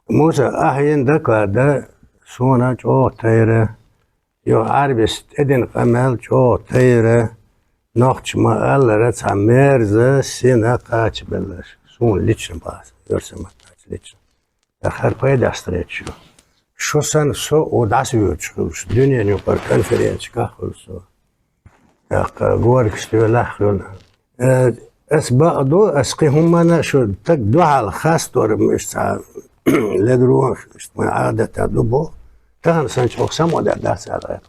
Musa ahyen dakada sonra çok tayre yo arbest edin kamel çok tayre nokçma allere tamerze sina kaç beller son liçin baz görsem kaç liçin ya harpaya dastreçiyor şu sen so o das çıkıyor dünyanın yukarı konferans çıkıyor ya gork işte lahul es بعضو اسقيهم انا شو تك دعاء الخاص دور مش لدروش عادة دبو تهان سنش أقسم وده درس على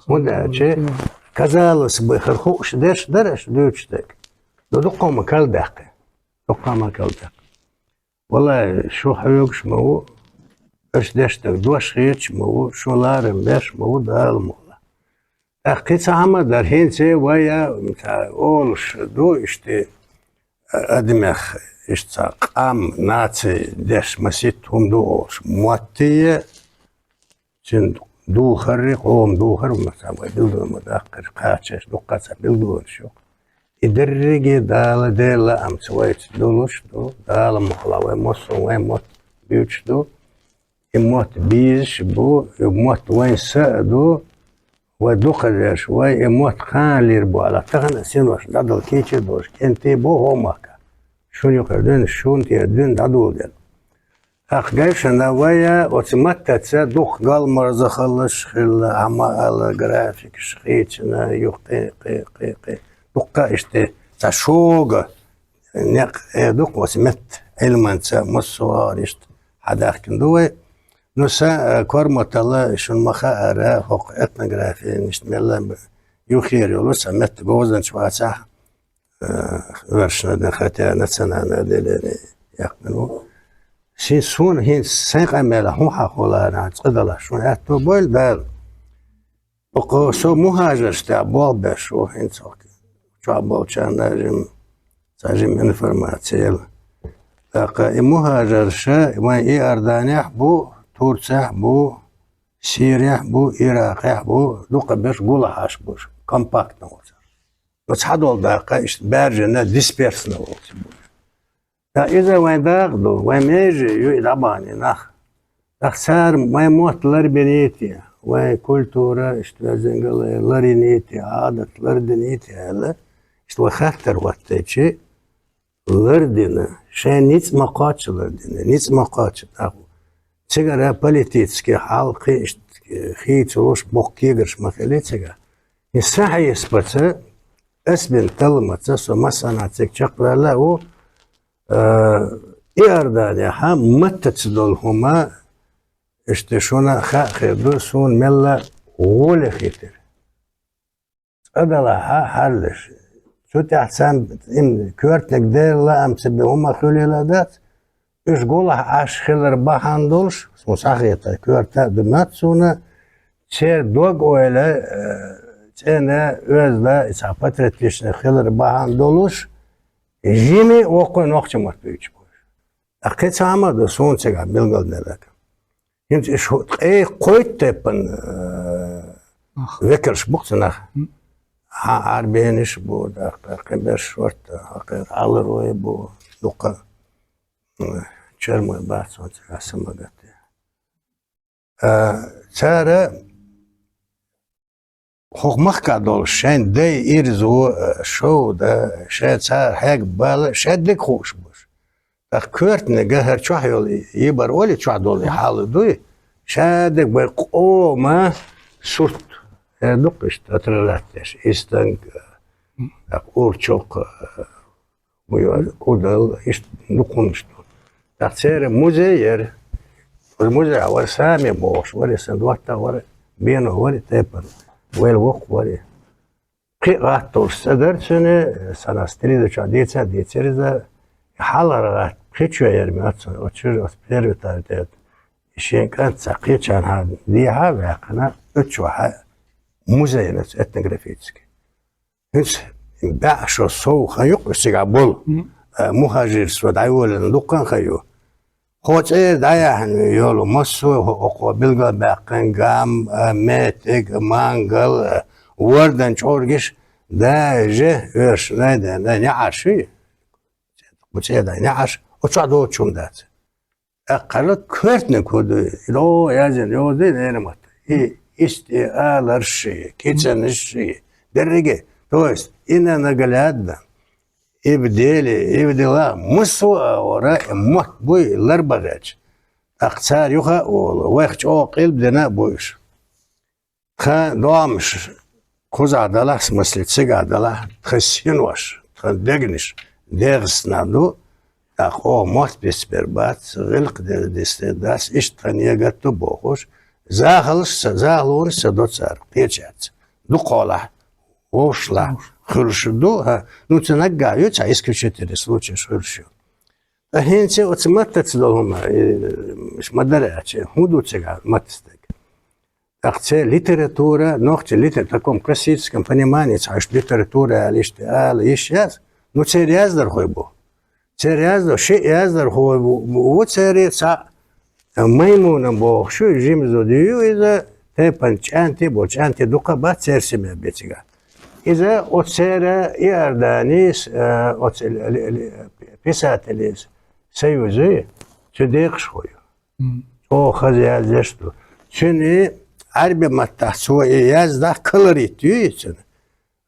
وده شيء كذا سبخر خوش درش دوش تك دقة مكال دقة دقة مكال دقة والله شو حيوكش مو اش دشتك دوش خيتش مو شو لارم بيش مو ده المولا أخيت عما در هنسي ويا أولش دو اشتي أدمخ اشتاق ناتي دش مسيتهم دوش مواتية چن دو خرق قوم دو خرق مثلا بيلدو مدقر قاتش دو قاتش بيلدو شو إدرجي دال أم سويت دولش دو دال مخلاوي مصو وين موت بيوش دو يموت بيش بو يموت وين سأدو ودو قدرش وين يموت خان ليربو على تغنى سينوش دادل كيتش دوش كنتي بو هوماكا شون يقردون شون تيردون دادول دل أخجيشنا ويا أوتوماتيا دوخ قال مرزخلش خل عما الجرافيك شخيتنا يقي قي دوقة إشتي تشوقة نق دوق وسمت علما مصوار إشت حدا كندوي نسا كورمة الله شون مخاء فوق إتنوغرافي نشت ملا يخير يولوس مت بوزن شواتح ورشنا دخلتها نتسنى دلني يقبلوا شين سون هين سنق أملا هم حقولا نعتقد شون أتو بول بال وقو سو مهاجر استعبال بشو هين سوكي شو عبال كان نجم انفرماتيل لقى مهاجر شا وين إي أردانيح بو تورسيح بو سيريح بو إراقيح بو دوقة بش قولا حاش بوش كومباكت نوزر بس حدول داقة إشت بارجنا ديسبيرس نوزر إذا وين داخلو وين يجي يلعباني نخ سار وين موتلر بنيتي وين كولتورا اشتلازنقل لرينيتي عادة لردنيتي هلا اشتو خاطر وقتيتشي لردنا شان نيت مقاتش لردنا نيت مقاتش تاخو تيغرا политически халقي خيتروش بوكيغرش مخليتيغا يساحي يسبتا اسبن تلمتا سو مسانا تكشقلا و إيردانيا هم متتصدل هما اشتشونا خيدو سون ملا غول خيتر أدلا حلش شو تحسن إن كورتك دير لا أمسبي هما خليلادات إيش قولا عاش خلر باهاندولش مساخيتا كورتا دمات سونا تشير دوغ ويلا تشينا özla isapatretleşne خلر باهاندولش Jimi okun okçamot büyüç bu. Akit ama da son çega bilgal nelek. Şimdi şu koyt tepen vekers buksana. Ha arbeniş bu da kaber şort alır o bu luka. Çermo bat son çega samagatı. Çare حقوق كادول شان دي إرزو شو ده شاد صار حاج بال شاد ديك خوش بوش كورت نجهر شو حيول يبر ولي شو دول حال دوي شادك بقوما صرت دقش تطلعتش استنك أورشوك ويا كودل إست نقولش تحسير مزير المزير ورسامي بوش ورسندوات ور بينه ور تبر والوق وري قيقات تورسدر سنة سنستري ده شاديتها ديتيرزا حالرات كيتشو يرمي أتصل أتشر أسبير بتاعت شيء كانت ساقية كان هذا ديها وقنا أتشوها مزينة إتنغرافيتسك هس بعشر صو خيوق سيقابل مهاجر سود عيول ندقن خيو خوش دايا يولو مصو أقوى بلغة باقن قام ماتق مانغل وردن شورجش دا جه ورش نايدا نعشي وشي دا نعش وشعدو تشوم دات Akalı körtne kodu. O yazın o değil enemat. İstialar şeyi, geçen şeyi. Derge. Toys inana galada. İbdila muswa ora makbuylar bagaj. Akçar yuha oğlu. Vakç o qilbdena bu iş. Ha doğamış. Kuzadalar smysl adalar. Txsin var. Degniş. Degsnadu. Tak o mot besberbat. Gılq deste das iş taniye gattu boğuş. Zağlursa doçar. Peçat. Du qola. Ошла. Хорошо, ну це нагаються, а ісключити случай, хорошо. А гінці оце матець довго, шмадаряче, гуду це матестек. Так це література, ну це література, в такому класичному поніманні, це аж література, але ще, ну це ряздар хой був. Це ряздар, ще ряздар хой був, оце ріца, маймуном був, що жим зодію, і за те панчанти, бочанти, дука ба церсіме бетіга. İze o sere yerdanis o pisatelis Союзы çödek şoyu. O haziyazleştu. Çünkü harbi matta soy yazda kılır itiyor için.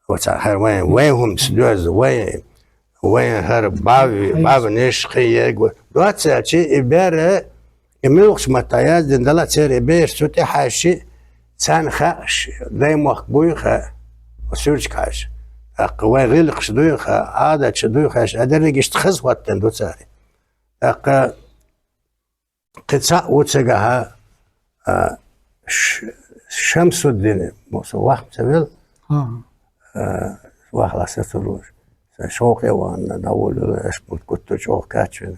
O her vayhum söz vay her bav neşkiye. Doğatsa ki ibare emilux matta yaz dindala sere bir süte haşi sen haş daymak buyha وسورج كاش قوي غير قشدويخا عادة شدويخاش أدري قشت خزوة دوتساري قطع وتسقها شمس الدين موسى واحد سبيل واحد لساتروش شوقي وانا نقول اشبط كنت شوق كاتشن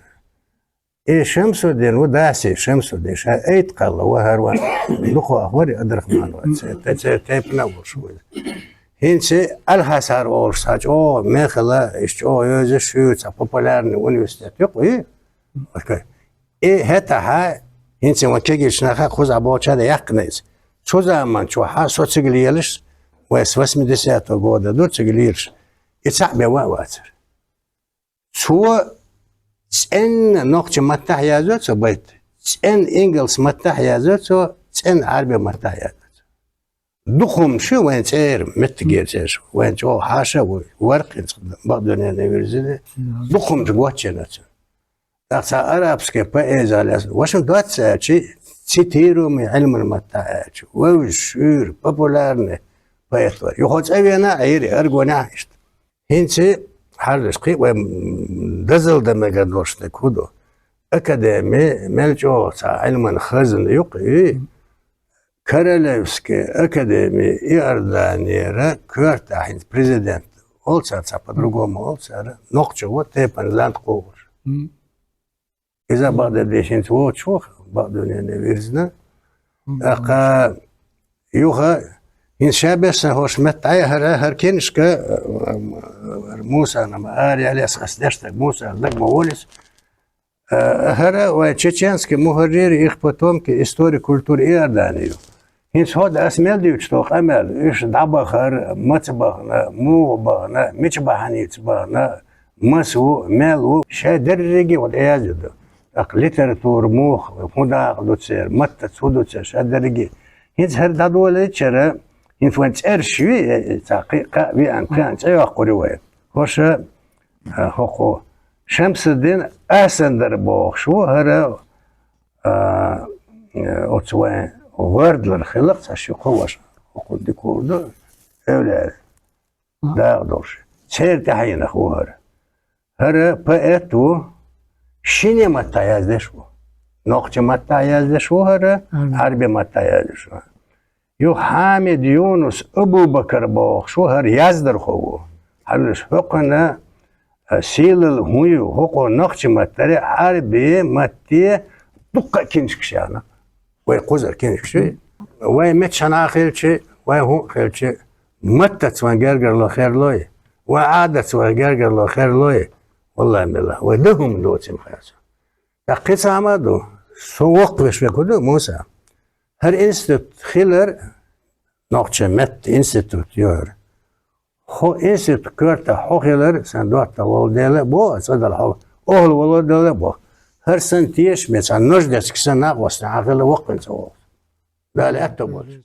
إيه شمس الدين وداسي شمس الدين أيت قال وهروان لقوا أخباري أدرك معلومات تيبنا وشوي Hinci Al-Hasar olsa, o mekala, işte o özü şuysa, popülerni üniversitet yok mu? Heta ha, hinci vakit geçinaka kuza boğaçada yakınız. Çoğu zaman çoğu ha sosyaliyeliş, ve 80 года до цигилирш. İçak be var. Çoğu en nokta mattah yazıyorsa bayt. En İngiliz mattah yazıyorsa, en Arabi mattah yazıyor. دخم شو وين سير متجر سير وين جو حاشا ورق بعضنا نفرزده دخم جوات شنات أقصى أرابسكي بأزالاس وشن دوت ساتشي تيرو من علم المتاعج وشور بابولارنه بيتور يخوض أبينا عيري أرجونا عشت هنسي حرش قي ودزل دم قدوش نكودو أكاديمي ملجو علم خزن يقي Karalevski Akademi Iordaniyera Kvartahin prezident olsa, по-другому olsa, ногче вот тепен ланд ковш. İza bağda deşinti o çok, bağda ne verizna. Aqa yuha inşabesen hoşmet ay her kenişke Musa nama ari alias kasdeshtak Musa dagma volis. Her чеченский muharrir их потомки истории культуры Иордании. Hins hod asmel diyor çok amel iş dabahar maçbahna muğbahna miçbahanitbahna masu melu şey derregi o yazdı. Literatür muğ huda dutser matta sudutser şey derregi. Hins her dadole çere influence erşi taqiqa bir amkan çay qoriwe. Hoşa hoko Şemseddin Ahsen'dir bu şu her otsuen وردلر خلق تشي قوش وقد ديكوردو أولاد لا يقدرش سير تحين أخوه هر بقيتو شيني متى يزدشو نقش متى يزدشو هر حربي متى يزدشو يو حامد يونس أبو بكر باخ شو هر يزدر خوه هرش حقنا سيل الهويو حقو نقش متى حربي متى دقة كنشكشانا ويقوزر كينش شيء ويمتشان آخر شيء وهو خير شيء متت وانجرجر له خير لوي وعادت وانجرجر له خير لوي والله بالله ودهم دوتهم خياسو تقيس عمادو سوق بش بكودو موسى هر انستيتوت خيلر نوقش مت انستيتوت يور خو انستيتوت كورتا خو خيلر سندوات والديلا بو صدر حو اهل والديلا بو هر سنتيش مثلا نجدس كسنا وسنا عقل وقت سو لا لا تقول